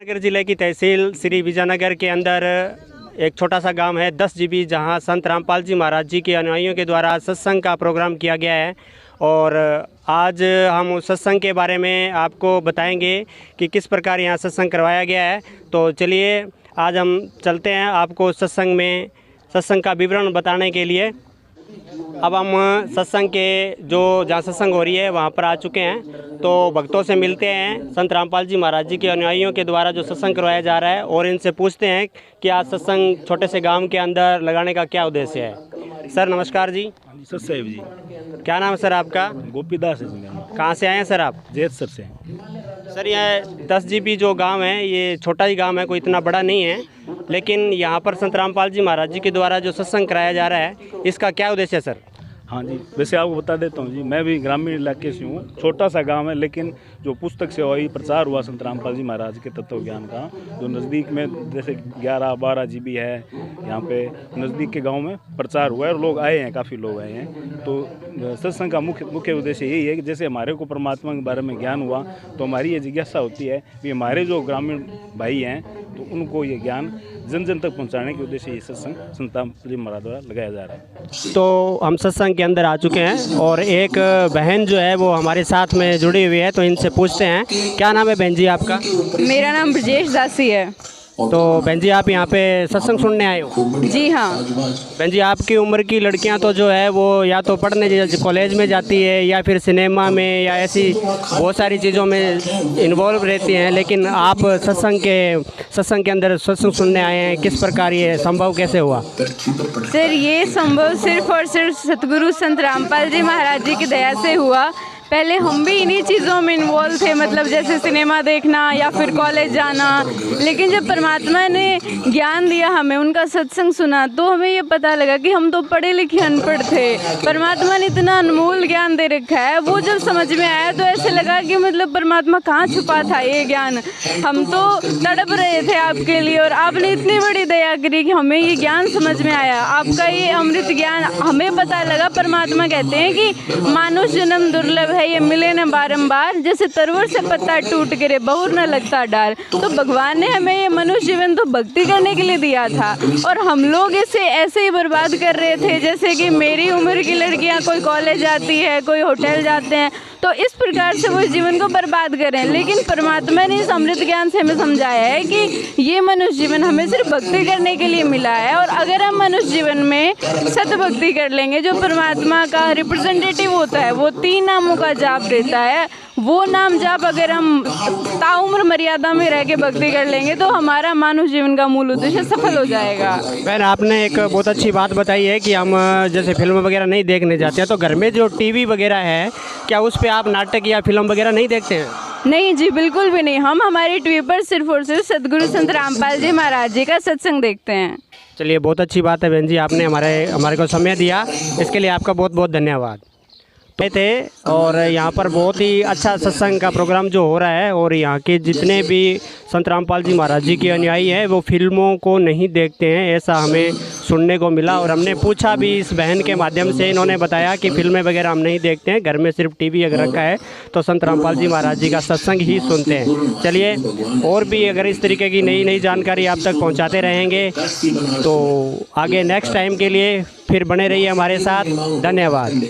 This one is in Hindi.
नगर जिले की तहसील श्री विजयनगर के अंदर एक छोटा सा गांव है 10 जीबी, जहां संत रामपाल जी महाराज जी के अनुयायियों के द्वारा सत्संग का प्रोग्राम किया गया है। और आज हम उस सत्संग के बारे में आपको बताएंगे कि किस प्रकार यहां सत्संग करवाया गया है। तो चलिए आज हम चलते हैं आपको सत्संग का विवरण बताने के लिए। अब हम सत्संग के जहाँ सत्संग हो रही है वहाँ पर आ चुके हैं। तो भक्तों से मिलते हैं, संत रामपाल जी महाराज जी के अनुयायियों के द्वारा जो सत्संग करवाया जा रहा है, और इनसे पूछते हैं कि आज सत्संग छोटे से गांव के अंदर लगाने का क्या उद्देश्य है। सर नमस्कार जी। सतसेव जी। क्या नाम है सर आपका? गोपीदास है जी। कहाँ से आए हैं सर आप? जैत सर से। सर यह 10 जीबी जो गांव है ये छोटा ही गांव है, कोई इतना बड़ा नहीं है, लेकिन यहाँ पर संत रामपाल जी महाराज जी के द्वारा जो सत्संग कराया जा रहा है इसका क्या उद्देश्य है सर? हाँ जी, वैसे आपको बता देता हूँ जी, मैं भी ग्रामीण इलाके से हूँ। छोटा सा गांव है, लेकिन जो पुस्तक से वही प्रचार हुआ संत रामपाल जी महाराज के तत्व ज्ञान का, जो नज़दीक में जैसे 11-12 जीबी है, यहाँ पे नज़दीक के गांव में प्रचार हुआ है और लोग आए हैं, काफ़ी लोग आए हैं। तो सत्संग का मुख्य उद्देश्य यही है कि जैसे हमारे को परमात्मा के बारे में ज्ञान हुआ तो हमारी ये जिज्ञासा होती है कि हमारे जो ग्रामीण भाई हैं तो उनको ये ज्ञान जन जन तक पहुंचाने के उद्देश्य ये सत्संग संत रामपाल जी महाराज द्वारा लगाया जा रहा है। तो हम सत्संग के अंदर आ चुके हैं और एक बहन जो है वो हमारे साथ में जुड़ी हुई है, तो इनसे पूछते हैं क्या नाम है बहन जी आपका? मेरा नाम ब्रजेश दासी है। तो बहन जी आप यहाँ पे सत्संग सुनने आए हो? जी हाँ। बहन जी आपकी उम्र की लड़कियाँ तो जो है वो या तो पढ़ने कॉलेज में जाती है या फिर सिनेमा में या ऐसी बहुत सारी चीज़ों में इन्वॉल्व रहती हैं, लेकिन आप सत्संग के अंदर सत्संग सुनने आए हैं, किस प्रकार ये संभव कैसे हुआ? सर ये संभव सिर्फ और सिर्फ सतगुरु संत रामपाल जी महाराज जी की दया से हुआ। पहले हम भी इन्हीं चीज़ों में इन्वॉल्व थे, मतलब जैसे सिनेमा देखना या फिर कॉलेज जाना, लेकिन जब परमात्मा ने ज्ञान दिया हमें, उनका सत्संग सुना, तो हमें ये पता लगा कि हम तो पढ़े लिखे अनपढ़ थे, परमात्मा ने इतना अनमोल ज्ञान दे रखा है। वो जब समझ में आया तो ऐसे लगा कि मतलब परमात्मा कहाँ छुपा था ये ज्ञान। हम तो तड़प रहे थे आपके लिए और आपने इतनी बड़ी दया करी कि हमें ये ज्ञान समझ में आया। आपका ये अमृत ज्ञान हमें पता लगा। परमात्मा कहते हैं कि मानुष जन्म दुर्लभ है, ये मिले न बारंबार, जैसे तरवर से पत्ता टूट गिरे बहुर न लगता डार। तो भगवान ने हमें ये मनुष्य जीवन तो भक्ति करने के लिए दिया था, और हम लोग इसे ऐसे ही बर्बाद कर रहे थे जैसे कि मेरी उम्र की लड़कियां कोई कॉलेज जाती है, कोई होटल जाते हैं, तो इस प्रकार से वो जीवन को बर्बाद करें। लेकिन परमात्मा ने इस अमृत ज्ञान से हमें समझाया है कि ये मनुष्य जीवन हमें सिर्फ भक्ति करने के लिए मिला है, और अगर हम मनुष्य जीवन में सत भक्ति कर लेंगे, जो परमात्मा का रिप्रेजेंटेटिव होता है, वो 3 नामों का जाप देता है, वो नाम जाप अगर हम ताउम्र मर्यादा में रह के भक्ति कर लेंगे तो हमारा मानव जीवन का मूल उद्देश्य सफल हो जाएगा। बहन आपने एक बहुत अच्छी बात बताई है कि हम जैसे फिल्म वगैरह नहीं देखने जाते हैं, तो घर में जो टीवी वगैरह है, क्या उस पर आप नाटक या फिल्म वगैरह नहीं देखते हैं? नहीं जी, बिल्कुल भी नहीं। हम हमारी टीवी पर सिर्फ और सिर्फ सतगुरु संत रामपाल जी महाराज जी का सत्संग देखते हैं। चलिए बहुत अच्छी बात है बहन जी, आपने हमारे को समय दिया, इसके लिए आपका बहुत बहुत धन्यवाद। थे और यहाँ पर बहुत ही अच्छा सत्संग का प्रोग्राम जो हो रहा है, और यहाँ के जितने भी संत रामपाल जी महाराज जी के अनुयायी हैं वो फिल्मों को नहीं देखते हैं, ऐसा हमें सुनने को मिला। और हमने पूछा भी इस बहन के माध्यम से, इन्होंने बताया कि फिल्में वगैरह हम नहीं देखते हैं, घर में सिर्फ टीवी अगर रखा है तो संत रामपाल जी महाराज जी का सत्संग ही सुनते हैं। चलिए और भी अगर इस तरीके की नई जानकारी आप तक पहुँचाते रहेंगे, तो आगे नेक्स्ट टाइम के लिए फिर बने रहिए हमारे साथ। धन्यवाद।